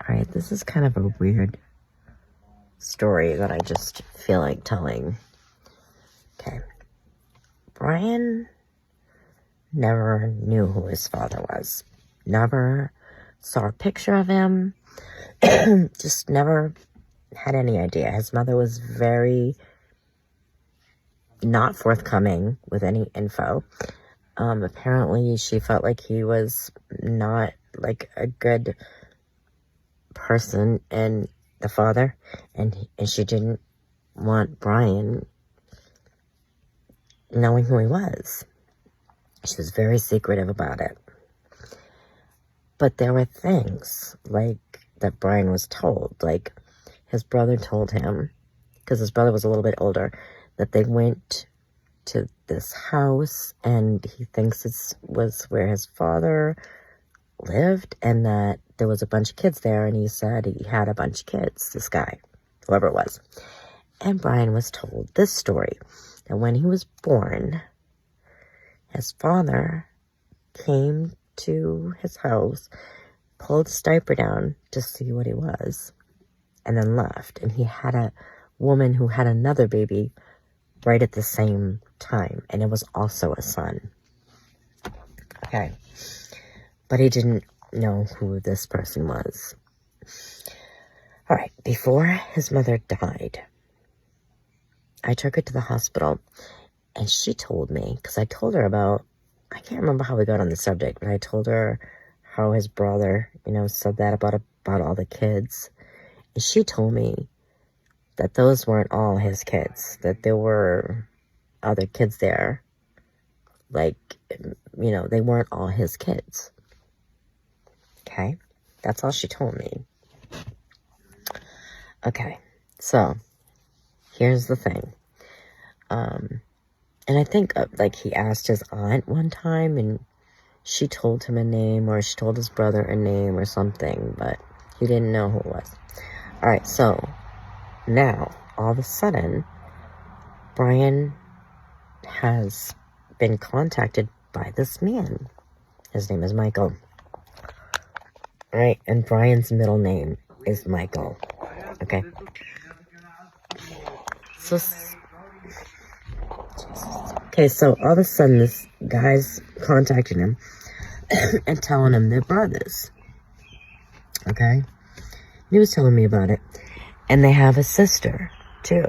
Alright, this is kind of a weird story that I just feel like telling. Okay. Brian never knew who his father was. Never saw a picture of him. Just never had any idea. His mother was very not forthcoming with any info. Apparently she felt like he was not like a good person and the father, and she didn't want Brian knowing who he was. She was very secretive about it. But there were things like that Brian was told, like his brother told him, because his brother was a little bit older, that they went to this house and he thinks it was where his father lived, and that there was a bunch of kids there, and he said he had a bunch of kids, this guy, whoever it was. And Brian was told this story, that when he was born, his father came to his house, pulled his diaper down to see what he was, and then left. And he had a woman who had another baby right at the same time, and it was also a son. Okay. But he didn't know who this person was. Alright, before his mother died, I took her to the hospital, and she told me, because I told her about, I can't remember how we got on the subject, but I told her how his brother, said that about all the kids. And she told me that those weren't all his kids, that there were other kids there. Like, they weren't all his kids. Okay, that's all she told me. Okay, so here's the thing. And I think he asked his aunt one time, and she told him a name, or she told his brother a name or something, but he didn't know who it was. All right, so now all of a sudden, Brian has been contacted by this man. His name is Michael. Right, and Brian's middle name is Michael. Okay. So all of a sudden this guy's contacting him and telling him they're brothers. Okay? He was telling me about it. And they have a sister, too.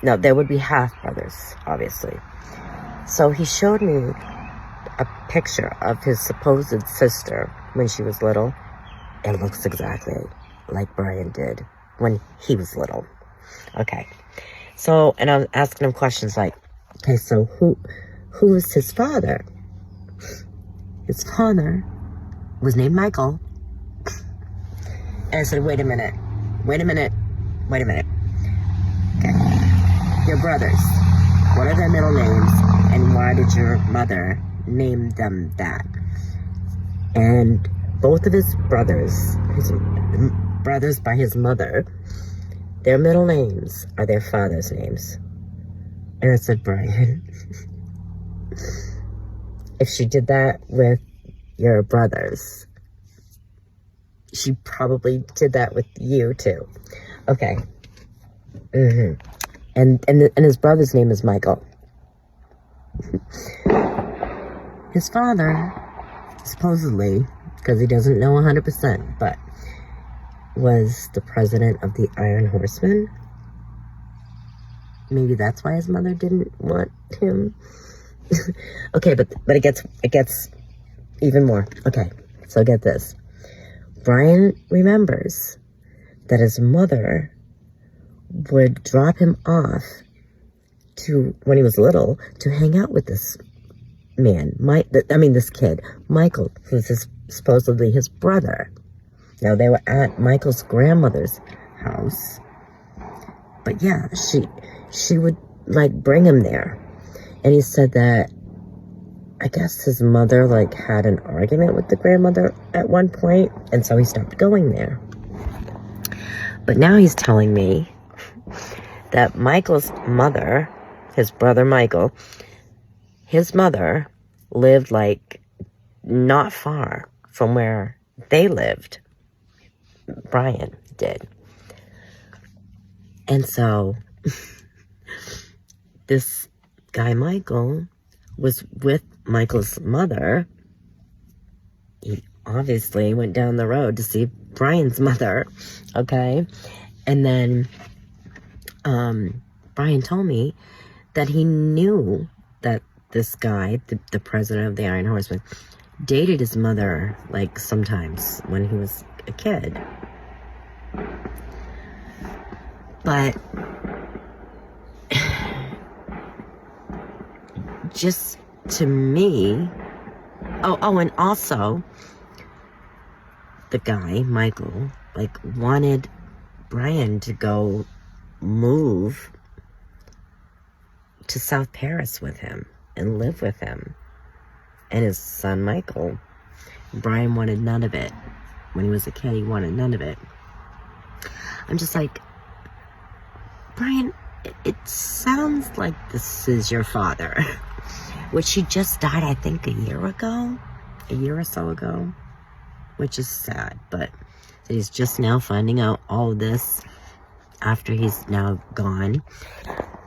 No, they would be half brothers, obviously. So he showed me a picture of his supposed sister when she was little. It looks exactly like Brian did when he was little. Okay. So, and I was asking him questions like, okay, so who is his father? His father was named Michael. And I said, wait a minute. Okay. Your brothers, what are their middle names, and why did your mother name them that? And both of his brothers by his mother, their middle names are their father's names. And I said, Brian, if she did that with your brothers, she probably did that with you too. Okay. And his brother's name is Michael. His father, supposedly, because he doesn't know 100%, but was the president of the Iron Horsemen. Maybe that's why his mother didn't want him. Okay, but it gets even more. Okay, so get this. Brian remembers that his mother would drop him off when he was little, to hang out with this man, this kid, Michael, who's supposedly his brother. Now, they were at Michael's grandmother's house, but yeah, she would, bring him there. And he said that, I guess his mother, had an argument with the grandmother at one point, and so he stopped going there. But now he's telling me that Michael's mother, his brother Michael, his mother lived, not far from where they lived. Brian did. And so this guy, Michael, was with Michael's mother. He obviously went down the road to see Brian's mother, okay? And then Brian told me that he knew that this guy, the president of the Iron Horsemen, dated his mother, like, sometimes when he was a kid. But just to me, and also the guy, Michael, like, wanted Brian to go move to South Paris with him and live with him and his son Michael. Brian wanted none of it. When he was a kid, he wanted none of it. I'm just like, Brian, it sounds like this is your father, which he just died, I think, a year or so ago, which is sad, but he's just now finding out all of this after he's now gone.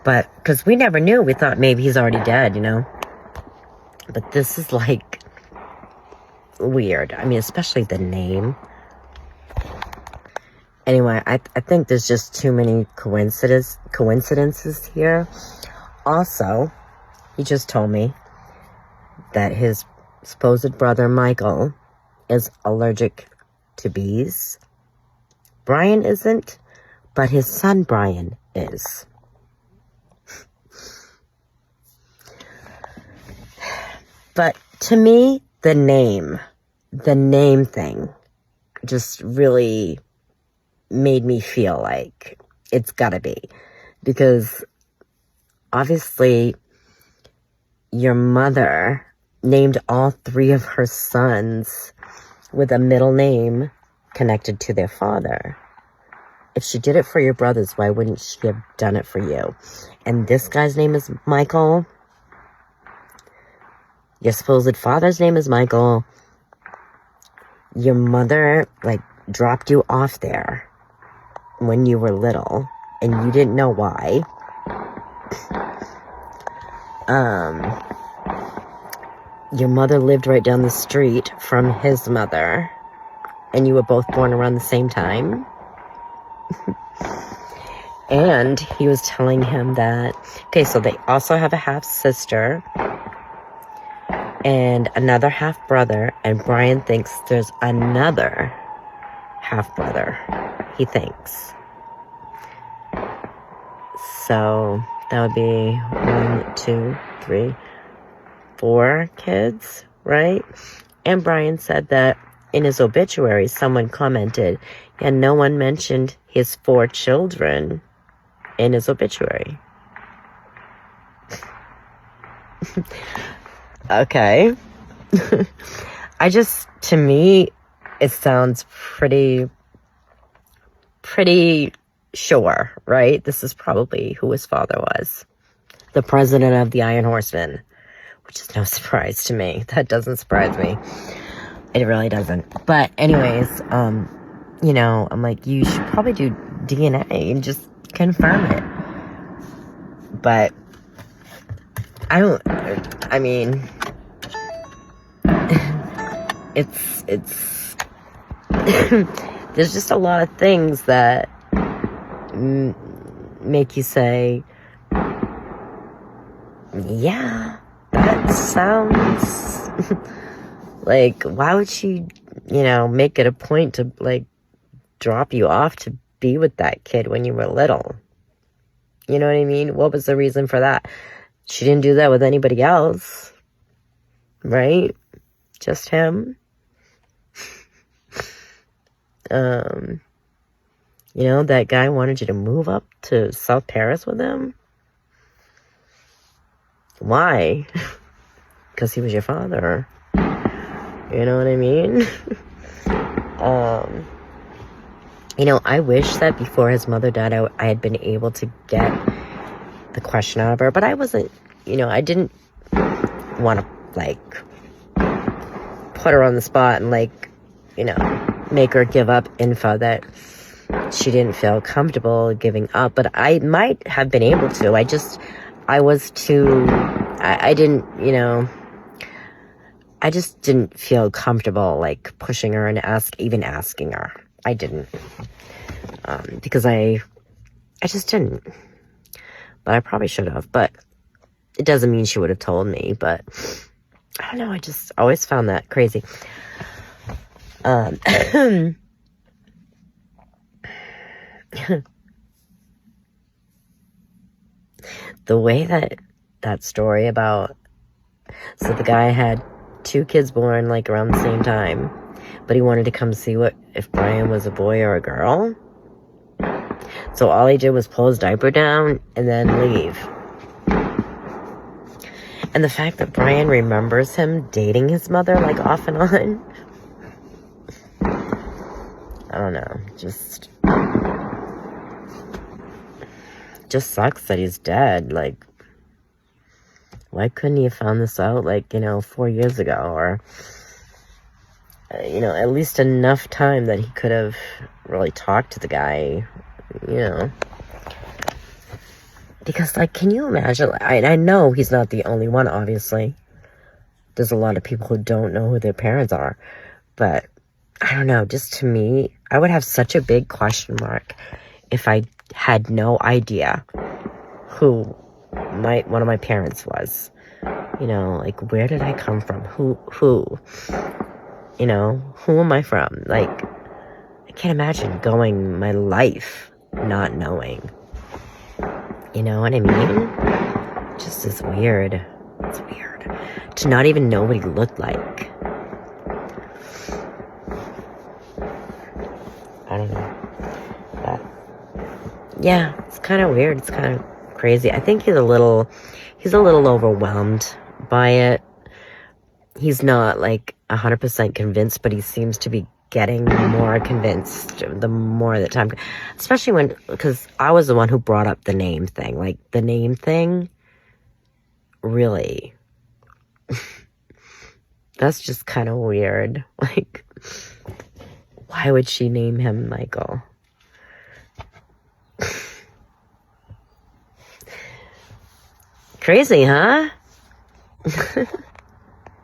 But, because we never knew, we thought maybe he's already dead, you know? But this is, like, weird. I mean, especially the name. Anyway, I think there's just too many coincidences here. Also, he just told me that his supposed brother, Michael, is allergic to bees. Brian isn't, but his son, Brian, is. But to me, the name thing just really made me feel like it's gotta be. Because obviously your mother named all 3 of her sons with a middle name connected to their father. If she did it for your brothers, why wouldn't she have done it for you? And this guy's name is Michael. Your supposed father's name is Michael. Your mother, like, dropped you off there when you were little, and you didn't know why. Your mother lived right down the street from his mother, and you were both born around the same time. And he was telling him that, okay, so they also have a half-sister and another half-brother, and Brian thinks there's another half-brother, he thinks. So that would be 1, 2, 3, 4 kids, right? And Brian said that in his obituary, someone commented, and no one mentioned his 4 children in his obituary. Okay. To me, it sounds pretty sure, right? This is probably who his father was. The president of the Iron Horsemen, which is no surprise to me. That doesn't surprise me. It really doesn't. But anyways, you know, I'm like, you should probably do DNA and just confirm it. But I mean, it's there's just a lot of things that make you say, yeah, that sounds like, why would she, you know, make it a point to, like, drop you off to be with that kid when you were little? You know what I mean? What was the reason for that? She didn't do that with anybody else, right? Just him. You know, that guy wanted you to move up to South Paris with him. Why? Because he was your father. You know what I mean? You know, I wish that before his mother died, I had been able to get the question out of her. But I wasn't, you know, I didn't want to, like, put her on the spot and, like, you know, make her give up info that she didn't feel comfortable giving up. But I might have been able to. I was too, I didn't, I just didn't feel comfortable, like, pushing her and even asking her. I didn't. Because I just didn't. But I probably should have. But it doesn't mean she would have told me. But I don't know. I just always found that crazy. The way that story about, so the guy had 2 kids born, like, around the same time, but he wanted to come see if Brian was a boy or a girl. So all he did was pull his diaper down and then leave. And the fact that Brian remembers him dating his mother, like, off and on, I don't know, just sucks that he's dead. Like, why couldn't he have found this out, like, 4 years ago, or, at least enough time that he could have really talked to the guy, Because, like, can you imagine? I know he's not the only one, obviously. There's a lot of people who don't know who their parents are. But, I don't know, just to me, I would have such a big question mark if I had no idea who one of my parents was. Like, where did I come from? Who? Who am I from? Like, I can't imagine going my life not knowing. You know what I mean? Just is weird. It's weird. To not even know what he looked like. I don't know. But, yeah, it's kind of weird. It's kind of crazy. I think he's a little overwhelmed by it. He's not, like, 100% convinced, but he seems to be getting more convinced the more the time, especially because I was the one who brought up the name thing. Like, the name thing, really, that's just kind of weird. Like, why would she name him Michael? Crazy, huh?